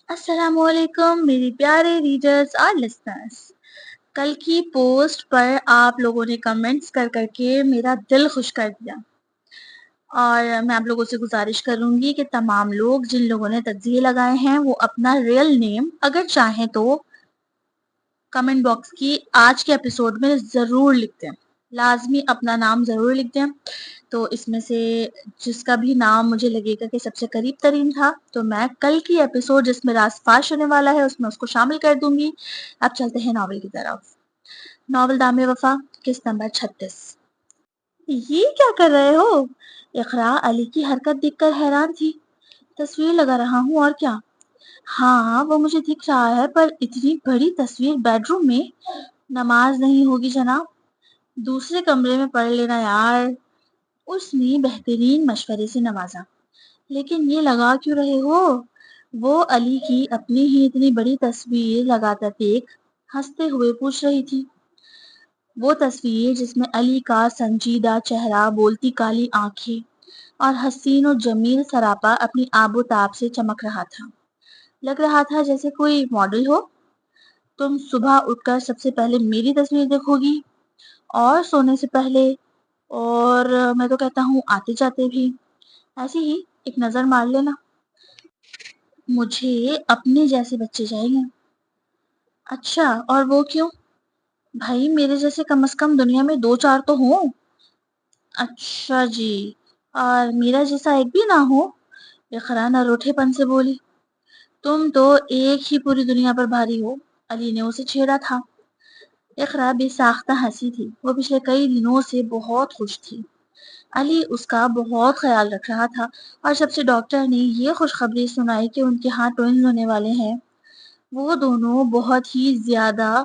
السلام علیکم میری پیارے ریڈرز اور لسنرز. کل کی پوسٹ پر آپ لوگوں نے کمنٹس کر کر کے میرا دل خوش کر دیا، اور میں آپ لوگوں سے گزارش کروں گی کہ تمام لوگ جن لوگوں نے تجزیے لگائے ہیں وہ اپنا ریئل نیم اگر چاہیں تو کمنٹ باکس کی آج کے ایپیسوڈ میں ضرور لکھ دیں. لازمی اپنا نام ضرور لکھ دیں. تو اس میں سے جس کا بھی نام مجھے لگے گا کہ سب سے قریب ترین تھا تو میں کل کی ایپیسوڈ جس میں راز فاش ہونے والا ہے اس میں اس کو شامل کر دوں گی. اب چلتے ہیں ناول کی طرف. ناول دام وفا قسط نمبر 36. یہ کیا کر رہے ہو؟ اقرا علی کی حرکت دیکھ کر حیران تھی. تصویر لگا رہا ہوں اور کیا. ہاں وہ مجھے دکھ رہا ہے، پر اتنی بڑی تصویر بیڈ روم میں؟ نماز نہیں ہوگی جناب، دوسرے کمرے میں پڑھ لینا یار. اس نے بہترین مشورے سے نوازا. لیکن یہ لگا کیوں رہے ہو؟ وہ علی کی اپنی ہی اتنی بڑی تصویر لگاتا دیکھ ہنستے ہوئے پوچھ رہی تھی. وہ تصویر جس میں علی کا سنجیدہ چہرہ، بولتی کالی آنکھیں اور حسین و جمیل سراپا اپنی آب و تاب سے چمک رہا تھا. لگ رہا تھا جیسے کوئی ماڈل ہو. تم صبح اٹھ کر سب سے پہلے میری تصویر دیکھو گی، اور سونے سے پہلے، اور میں تو کہتا ہوں آتے جاتے بھی ایسی ہی ایک نظر مار لینا. مجھے اپنے جیسے بچے چاہیے. اچھا، اور وہ کیوں؟ بھائی میرے جیسے کم از کم دنیا میں 2-4 تو ہوں. اچھا جی، اور میرا جیسا ایک بھی نہ ہو؟ اقرا نہ روٹھے پن سے بولی. تم تو ایک ہی پوری دنیا پر بھاری ہو. علی نے اسے چھیڑا تھا. اقرا بے ساختہ ہنسی تھی. وہ پچھلے کئی دنوں سے بہت خوش تھی. علی اس کا بہت خیال رکھ رہا تھا، اور جب سے ڈاکٹر نے یہ خوشخبری سنائی کہ ان کے ہاں ٹوئنز ہونے والے ہیں، وہ دونوں بہت ہی زیادہ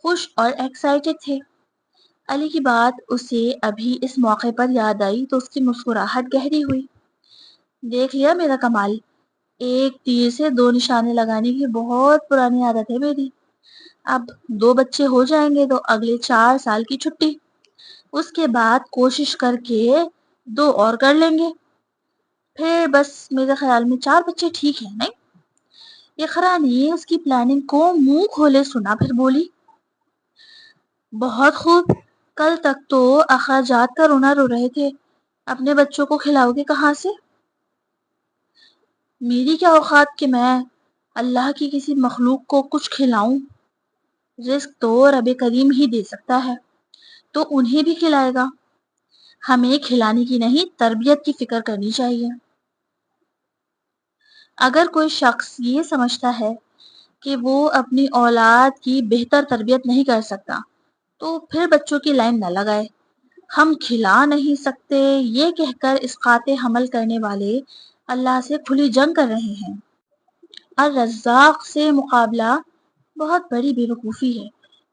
خوش اور ایکسائٹڈ تھے. علی کی بات اسے ابھی اس موقع پر یاد آئی تو اس کی مسکراہٹ گہری ہوئی. دیکھ لیا میرا کمال، ایک تیر سے 2 نشانے لگانے کی بہت پرانی عادت ہے میری. اب 2 بچے ہو جائیں گے تو اگلے 4 سال کی چھٹی، اس کے بعد کوشش کر کے 2 اور کر لیں گے. پھر بس میرے خیال میں 4 بچے ٹھیک ہے نہیں؟ اقرا نے اس کی پلاننگ کو منہ کھولے سنا، پھر بولی. بہت خوب. کل تک تو اخراجات کا رونا رو رہے تھے. اپنے بچوں کو کھلاؤ گے کہاں سے؟ میری کیا اوقات کہ میں اللہ کی کسی مخلوق کو کچھ کھلاؤں. رزق تو رب کریم ہی دے سکتا ہے، تو انہیں بھی کھلائے گا. ہمیں کھلانے کی نہیں، تربیت کی فکر کرنی چاہیے. اگر کوئی شخص یہ سمجھتا ہے کہ وہ اپنی اولاد کی بہتر تربیت نہیں کر سکتا تو پھر بچوں کی لائن نہ لگائے. ہم کھلا نہیں سکتے یہ کہہ کر اسقاط حمل کرنے والے اللہ سے کھلی جنگ کر رہے ہیں. الرزاق سے مقابلہ بہت بڑی بے وقوفی ہے.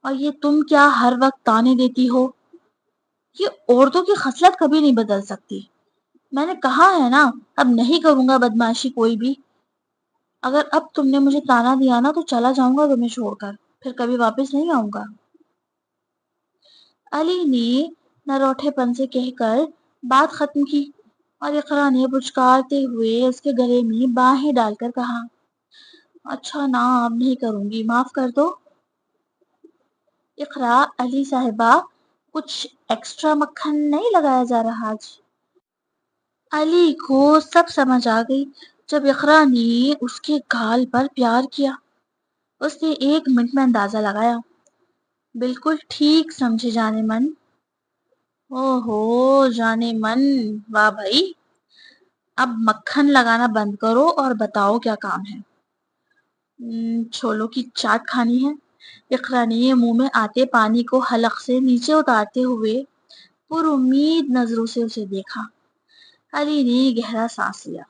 اور یہ تم کیا ہر وقت تانے دیتی ہو؟ یہ عورتوں کی خصلت کبھی نہیں بدل سکتی. میں نے کہا ہے نا، اب نہیں کروں گا بدمعاشی کوئی بھی. اگر اب تم نے مجھے تانا دیا نا تو چلا جاؤں گا تمہیں چھوڑ کر، پھر کبھی واپس نہیں آؤں گا. علی نے نروٹھے پن سے کہہ کر بات ختم کی، اور اقرا نے پچکارتے ہوئے اس کے گلے میں باہیں ڈال کر کہا. اچھا نا، اب نہیں کروں گی، معاف کر دو. اقرا علی صاحبہ، کچھ ایکسٹرا مکھن نہیں لگایا جا رہا آج؟ علی کو سب سمجھ آ گئی جب اقرا نے اس کے گال پر پیار کیا. اس نے 1 منٹ میں اندازہ لگایا. بالکل ٹھیک سمجھے جانے من. او ہو جانے من، واہ بھائی. اب مکھن لگانا بند کرو اور بتاؤ کیا کام ہے. چھولوں کی چاٹ کھانی ہے. اقرا نے منہ میں آتے پانی کو حلق سے نیچے اتارتے ہوئے پر امید نظروں سے اسے دیکھا. علی نے گہرا سانس لیا.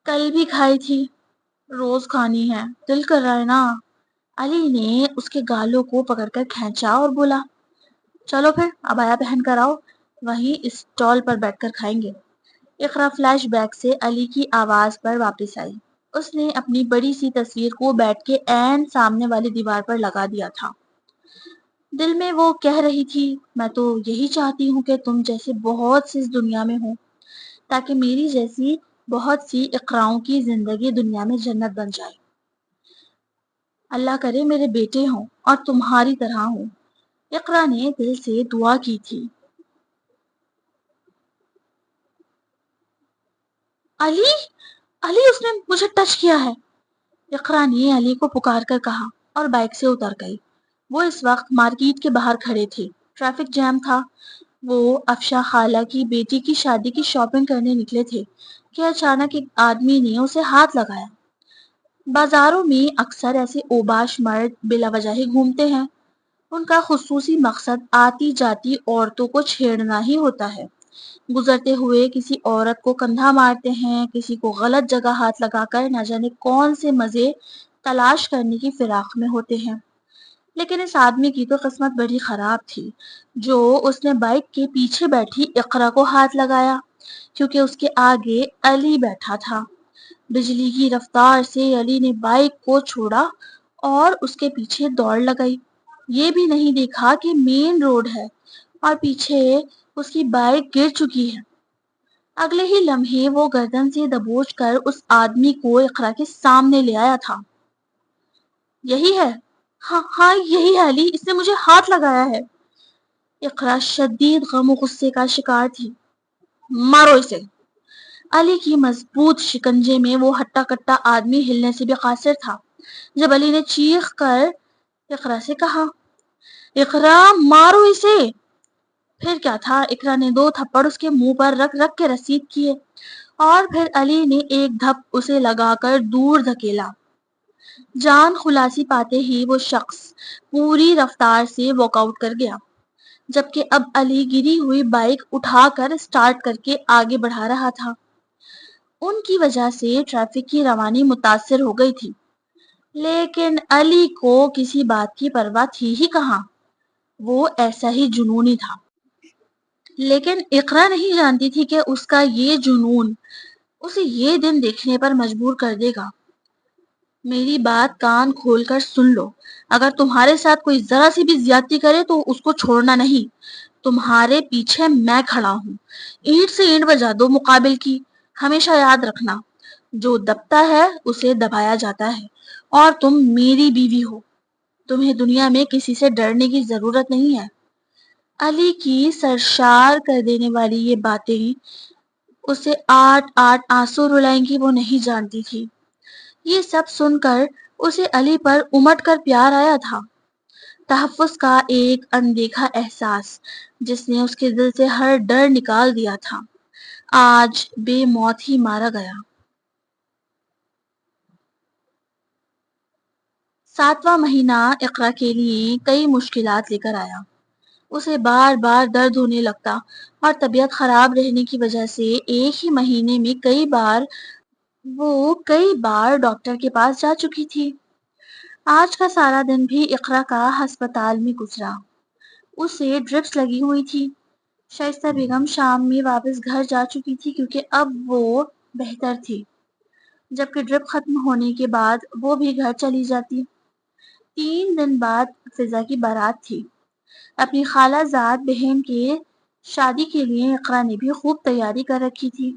کل بھی کھائی تھی، روز کھانی ہے، دل کر رہا ہے نا. علی نے اس کے گالوں کو پکڑ کر کھینچا اور بولا. چلو پھر عبایا پہن کر آؤ، وہیں اس اسٹال پر بیٹھ کر کھائیں گے. اقرا فلیش بیک سے علی کی آواز پر واپس آئی. اس نے اپنی بڑی سی تصویر کو بیٹھ کے عین سامنے والی دیوار پر لگا دیا تھا. دل میں وہ کہہ رہی تھی، میں تو یہی چاہتی ہوں کہ تم جیسے بہت سے اس دنیا میں ہوں، تاکہ میری جیسی بہت سی اقراؤں کی زندگی دنیا میں جنت بن جائے۔ اللہ کرے میرے بیٹے ہوں اور تمہاری طرح ہوں۔ اقرا نے دل سے دعا کی تھی۔ علی، علی اس نے مجھے ٹچ کیا ہے، اقرا نے علی کو پکار کر کہا اور بائک سے اتر گئی۔ وہ اس وقت مارکیٹ کے باہر کھڑے تھے، ٹریفک جام تھا۔ وہ افشا خالہ کی بیٹی کی شادی کی شاپنگ کرنے نکلے تھے کہ اچانک ایک آدمی نے اسے ہاتھ لگایا۔ بازاروں میں اکثر ایسے اوباش مرد بلا وجہ ہی گھومتے ہیں۔ ان کا خصوصی مقصد آتی جاتی عورتوں کو چھیڑنا ہی ہوتا ہے۔ گزرتے ہوئے کسی عورت کو کندھا مارتے ہیں، کسی کو غلط جگہ ہاتھ لگا کر نہ جانے کون سے مزے تلاش کرنے کی فراق میں ہوتے ہیں۔ لیکن اس آدمی کی تو قسمت بڑی خراب تھی جو اس نے بائک کے پیچھے بیٹھی اقرا کو ہاتھ لگایا، کیونکہ اس کے آگے علی بیٹھا تھا۔ بجلی کی رفتار سے علی نے بائک کو چھوڑا اور اس کے پیچھے دوڑ لگائی۔ یہ بھی نہیں دیکھا کہ مین روڈ ہے اور پیچھے اس کی بائک گر چکی ہے۔ اگلے ہی لمحے وہ گردن سے دبوچ کر اس آدمی کو اقرا کے سامنے لے آیا تھا۔ یہی ہے؟ ہاں ہاں یہی ہے علی، اس نے مجھے ہاتھ لگایا ہے۔ اقرا شدید غم و غصے کا شکار تھی۔ مارو اسے۔ علی کی مضبوط شکنجے میں وہ ہٹا کٹا آدمی ہلنے سے بھی قاصر تھا۔ جب علی نے چیخ کر اقرا سے کہا، اقرا مارو اسے، پھر کیا تھا، اقرا نے 2 تھپڑ اس کے منہ پر رکھ رکھ کے رسید کیے اور پھر علی نے ایک دھپ اسے لگا کر دور دھکیلا۔ جان خلاصی پاتے ہی وہ شخص پوری رفتار سے واک آؤٹ کر گیا، جبکہ اب علی گری ہوئی بائک اٹھا کر سٹارٹ کر کے آگے بڑھا رہا تھا۔ ان کی وجہ سے ٹریفک کی روانی متاثر ہو گئی تھی، لیکن علی کو کسی بات کی پرواہ تھی ہی کہاں، وہ ایسا ہی جنونی تھا۔ لیکن اقرا نہیں جانتی تھی کہ اس کا یہ جنون اسے یہ دن دیکھنے پر مجبور کر دے گا۔ میری بات کان کھول کر سن لو، اگر تمہارے ساتھ کوئی ذرا سی بھی زیادتی کرے تو اس کو چھوڑنا نہیں۔ تمہارے پیچھے میں کھڑا ہوں، اینٹ سے اینٹ بجا دو مقابل کی۔ ہمیشہ یاد رکھنا، جو دبتا ہے اسے دبایا جاتا ہے، اور تم میری بیوی ہو، تمہیں دنیا میں کسی سے ڈرنے کی ضرورت نہیں ہے۔ علی کی سرشار کر دینے والی یہ باتیں اسے 8 آنسو رلائیں گی، وہ نہیں جانتی تھی۔ یہ سب سن کر اسے علی پر امٹ کر پیار آیا تھا، تحفظ کا ایک اندیکھا احساس جس نے اس کے دل سے ہر ڈر نکال دیا تھا، آج بے موت ہی مارا گیا۔ 7واں مہینہ اقرا کے لیے کئی مشکلات لے کر آیا۔ اسے بار بار درد ہونے لگتا اور طبیعت خراب رہنے کی وجہ سے ایک ہی مہینے میں کئی بار ڈاکٹر کے پاس جا چکی تھی۔ آج کا سارا دن بھی اقرا کا ہسپتال میں گزرا۔ اسے ڈرپس لگی ہوئی تھی۔ شائستہ بیگم شام میں واپس گھر جا چکی تھی کیونکہ اب وہ بہتر تھی، جبکہ ڈرپ ختم ہونے کے بعد وہ بھی گھر چلی جاتی۔ 3 دن بعد فضا کی بارات تھی۔ اپنی خالہ زاد بہن کے شادی کے لیے اقرا نے بھی خوب تیاری کر رکھی تھی۔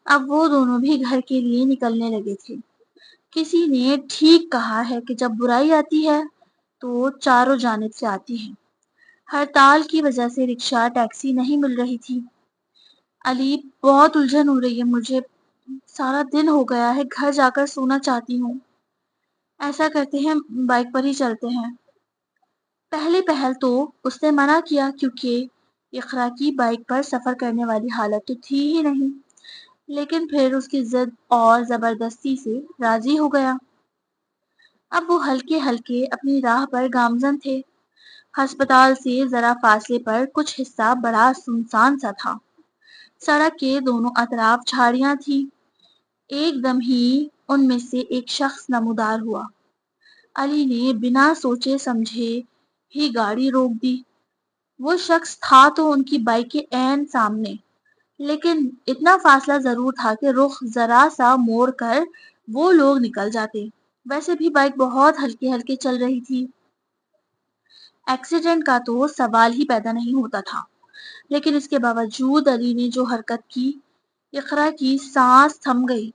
اب وہ دونوں بھی گھر کے لیے نکلنے لگے تھے۔ کسی نے ٹھیک کہا ہے کہ جب برائی آتی ہے تو چاروں جانب سے آتی ہے۔ ہڑتال کی وجہ سے رکشہ ٹیکسی نہیں مل رہی تھی۔ علی بہت الجھن ہو رہی ہے مجھے، سارا دن ہو گیا ہے، گھر جا کر سونا چاہتی ہوں۔ ایسا کرتے ہیں بائک پر ہی چلتے ہیں۔ پہل تو اس نے منع کیا کیونکہ اقرا کی بائک پر سفر کرنے والی حالت تو تھی ہی نہیں، لیکن پھر اس کی ضد اور زبردستی سے راضی ہو گیا۔ اب وہ ہلکے ہلکے اپنی راہ پر گامزن تھے۔ ہسپتال سے ذرا فاصلے پر کچھ حصہ بڑا سنسان سا تھا۔ سڑک کے دونوں اطراف جھاڑیاں تھیں۔ ایک دم ہی ان میں سے ایک شخص نمودار ہوا۔ علی نے بنا سوچے سمجھے ہی گاڑی روک دی۔ وہ شخص تھا تو ان کی بائک کے عین سامنے، لیکن اتنا فاصلہ ضرور تھا کہ رخ ذرا سا موڑ کر وہ لوگ نکل جاتے۔ ویسے بھی بائک بہت ہلکے ہلکے چل رہی تھی۔ ایکسیڈنٹ کا تو سوال ہی پیدا نہیں ہوتا تھا، لیکن اس کے باوجود علی نے جو حرکت کی اقرا کی سانس تھم گئی،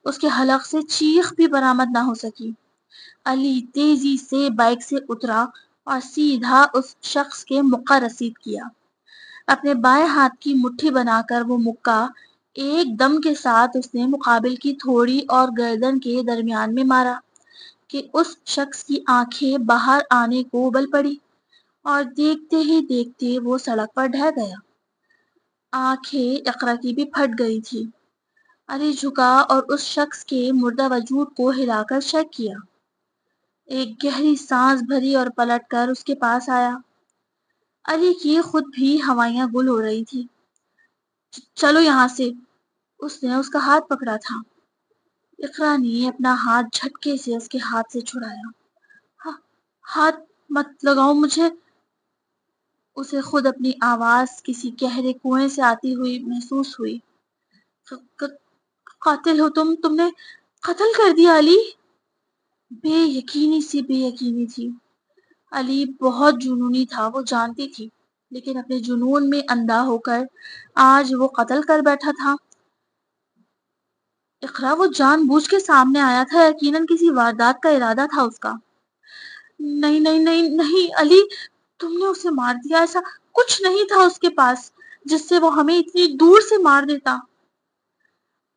اس کے حلق سے چیخ بھی برآمد نہ ہو سکی۔ علی تیزی سے بائک سے اترا اور سیدھا اس شخص کے مکہ رسید کیا۔ اپنے بائیں ہاتھ کی مٹھی بنا کر وہ مکہ ایک دم کے ساتھ اس نے مقابل کی تھوڑی اور گردن کے درمیان میں مارا کہ اس شخص کی آنکھیں باہر آنے کو ابل پڑی اور دیکھتے ہی دیکھتے وہ سڑک پر ڈھہ گیا۔ آنکھیں اقرا کی بھی پھٹ گئی تھی۔ علی جھکا اور اس شخص کے مردہ وجود کو ہلا کر چیک کیا۔ ایک گہری سانس بھری اور پلٹ کر اس کے پاس آیا۔ علی کی خود بھی ہوائیاں گل ہو رہی تھی۔ چلو یہاں سے، اس نے اس کا ہاتھ پکڑا تھا۔ اقرا نے اپنا ہاتھ جھٹکے سے اس کے ہاتھ سے چھڑایا۔ ہاتھ مت لگاؤ مجھے۔ اسے خود اپنی آواز کسی گہرے کنویں سے آتی ہوئی محسوس ہوئی۔ قاتل ہو تم نے قتل کر دیا علی۔ بے یقینی سے بے یقینی تھی۔ علی بہت جنونی تھا، وہ جانتی تھی، لیکن اپنے جنون میں اندھا ہو کر آج وہ قتل کر بیٹھا تھا۔ اقرا وہ جان بوجھ کے سامنے آیا تھا، یقیناً کسی واردات کا ارادہ تھا اس کا۔ نہیں نہیں نہیں نہیں علی، تم نے اسے مار دیا، ایسا کچھ نہیں تھا اس کے پاس جس سے وہ ہمیں اتنی دور سے مار دیتا۔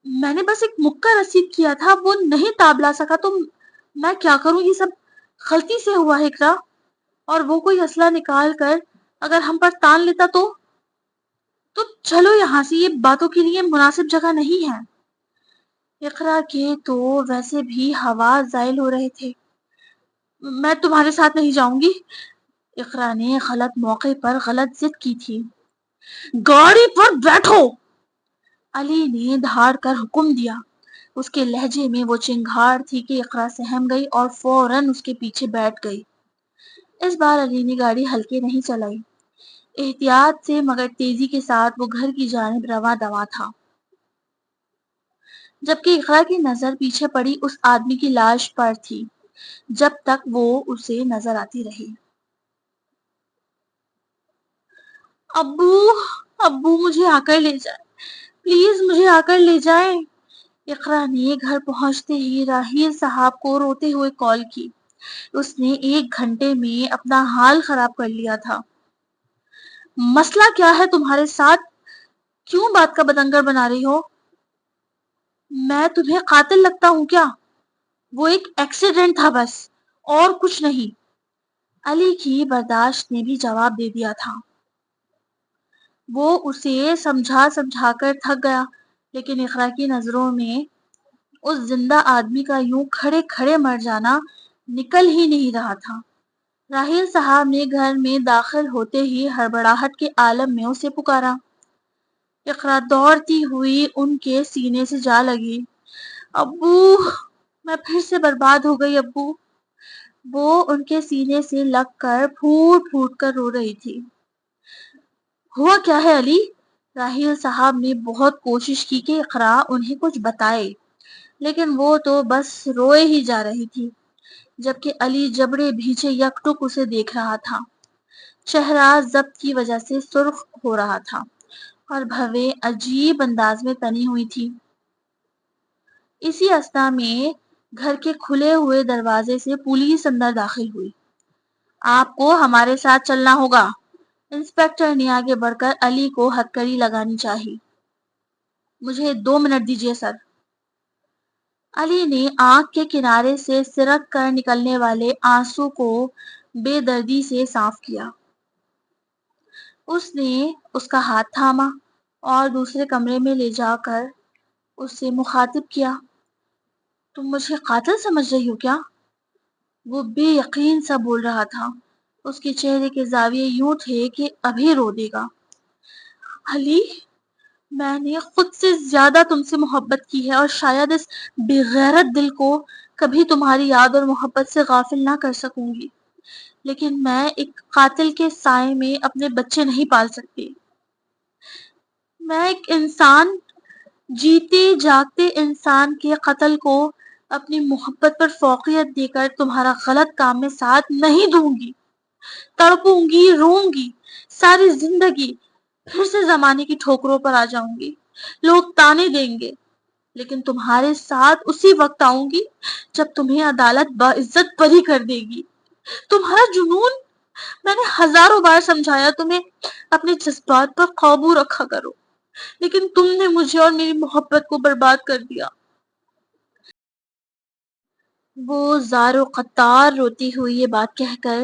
میں نے بس ایک مکہ رسید کیا تھا، وہ نہیں تاب لا سکا تو میں کیا کروں، یہ سب غلطی سے ہوا ہے اقرا۔ اور وہ کوئی اسلحہ نکال کر اگر ہم پر تان لیتا تو چلو یہاں سے، یہ باتوں کے لیے مناسب جگہ نہیں ہے۔ اقرا کے تو ویسے بھی حواس زائل ہو رہے تھے۔ میں تمہارے ساتھ نہیں جاؤں گی۔ اقرا نے غلط موقع پر غلط ضد کی تھی۔ گاڑی پر بیٹھو، علی نے دھاڑ کر حکم دیا۔ اس کے لہجے میں وہ چنگھاڑ تھی کہ اقرا سہم گئی اور فوراً اس کے پیچھے بیٹھ گئی۔ اس بار علی نے گاڑی ہلکے نہیں چلائی، احتیاط سے مگر تیزی کے ساتھ وہ گھر کی جانب رواں دواں تھا، جبکہ اقرا کی نظر پیچھے پڑی اس آدمی کی لاش پر تھی جب تک وہ اسے نظر آتی رہی۔ ابو ابو مجھے آ کر لے جائیں، پلیز مجھے آ کر لے جائیں۔ اقرا نے گھر پہنچتے ہی راہیل صاحب کو روتے ہوئے کال کی۔ اس نے 1 گھنٹے میں اپنا حال خراب کر لیا تھا۔ مسئلہ کیا ہے تمہارے ساتھ؟ کیوں بات کا بدنگر بنا رہی ہو؟ میں تمہیں قاتل لگتا ہوں کیا؟ وہ ایک ایکسیڈنٹ تھا بس، اور کچھ نہیں۔ علی کی برداشت نے بھی جواب دے دیا تھا۔ وہ اسے سمجھا سمجھا کر تھک گیا، لیکن اقرا کی نظروں میں اس زندہ آدمی کا یوں کھڑے کھڑے مر جانا نکل ہی نہیں رہا تھا۔ راہیل صاحب نے گھر میں داخل ہوتے ہی ہڑبڑاہٹ کے عالم میں اسے پکارا۔ اقرا دوڑتی ہوئی ان کے سینے سے جا لگی۔ ابو، میں پھر سے برباد ہو گئی ابو۔ وہ ان کے سینے سے لگ کر پھوٹ پھوٹ کر رو رہی تھی۔ ہوا کیا ہے علی؟ راہیل صاحب نے بہت کوشش کی کہ اقرا انہیں کچھ بتائے، لیکن وہ تو بس روئے ہی جا رہی تھی، جبکہ علی جبڑے بھیجے یکٹک اسے دیکھ رہا تھا۔ چہرہ ضبط کی وجہ سے سرخ ہو رہا تھا اور بھویں عجیب انداز میں تنی ہوئی تھی۔ اسی اثنا میں گھر کے کھلے ہوئے دروازے سے پولیس اندر داخل ہوئی۔ آپ کو ہمارے ساتھ چلنا ہوگا، انسپکٹر نے آگے بڑھ کر علی کو ہتکڑی لگانی چاہی۔ مجھے 2 منٹ دیجیے سر۔ علی نے آنکھ کے کنارے سے سرک کر نکلنے والے آنسو کو بے دردی سے صاف کیا۔ اس نے اس کا ہاتھ تھاما اور دوسرے کمرے میں لے جا کر اس سے مخاطب کیا۔ تم مجھے قاتل سمجھ رہی ہو کیا؟ وہ بے یقین سا بول رہا تھا، اس کے چہرے کے زاویے یوں تھے کہ ابھی رو دے گا۔ علی، میں نے خود سے زیادہ تم سے محبت کی ہے اور شاید اس بے غیرت دل کو کبھی تمہاری یاد اور محبت سے غافل نہ کر سکوں گی، لیکن میں ایک قاتل کے سائے میں اپنے بچے نہیں پال سکتی۔ میں ایک انسان، جیتے جاگتے انسان کے قتل کو اپنی محبت پر فوقیت دے کر تمہارا غلط کام میں ساتھ نہیں دوں گی۔ تڑپوں گی، روں گی، ساری زندگی پھر سے زمانے کی ٹھوکروں پر آ جاؤں گی۔ لوگ تانے دیں گے، لیکن تمہارے ساتھ اسی وقت آؤں گی جب تمہیں عدالت باعزت بری کر دے گی۔ تمہارا جنون، میں نے ہزاروں بار سمجھایا تمہیں اپنے جذبات پر قابو رکھا کرو، لیکن تم نے مجھے اور میری محبت کو برباد کر دیا۔ وہ زار و قطار روتی ہوئی یہ بات کہہ کر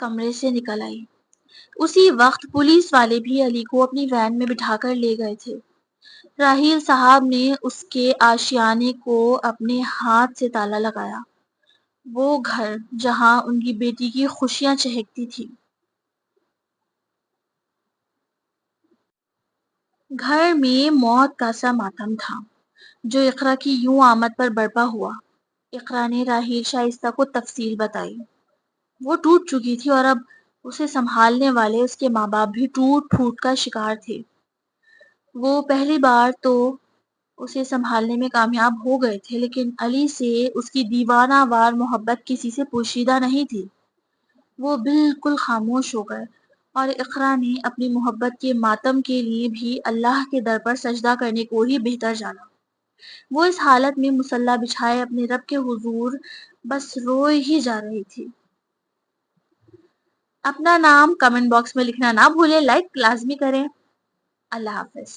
کمرے سے نکل آئی۔ اسی وقت پولیس والے بھی علی کو اپنی وین میں بٹھا کر لے گئے تھے۔ راحیل صاحب نے اس کے آشیانے کو اپنے ہاتھ سے تالا لگایا۔ وہ گھر جہاں ان کی بیٹی کی خوشیاں چہکتی تھی، گھر میں موت کا سا ماتم تھا جو اقرا کی یوں آمد پر برپا ہوا۔ اقرا نے راحیل شائستہ کو تفصیل بتائی۔ وہ ٹوٹ چکی تھی اور اب اسے سنبھالنے والے اس کے ماں باپ بھی ٹوٹ پھوٹ کا شکار تھے۔ وہ پہلی بار تو اسے سنبھالنے میں کامیاب ہو گئے تھے، لیکن علی سے اس کی دیوانہ وار محبت کسی سے پوشیدہ نہیں تھی۔ وہ بالکل خاموش ہو گئے اور اقرا نے اپنی محبت کے ماتم کے لیے بھی اللہ کے در پر سجدہ کرنے کو ہی بہتر جانا۔ وہ اس حالت میں مصلی بچھائے اپنے رب کے حضور بس روئے ہی جا رہی تھی۔ اپنا نام کمنٹ باکس میں لکھنا نہ بھولیں، لائک لازمی کریں۔ اللہ حافظ۔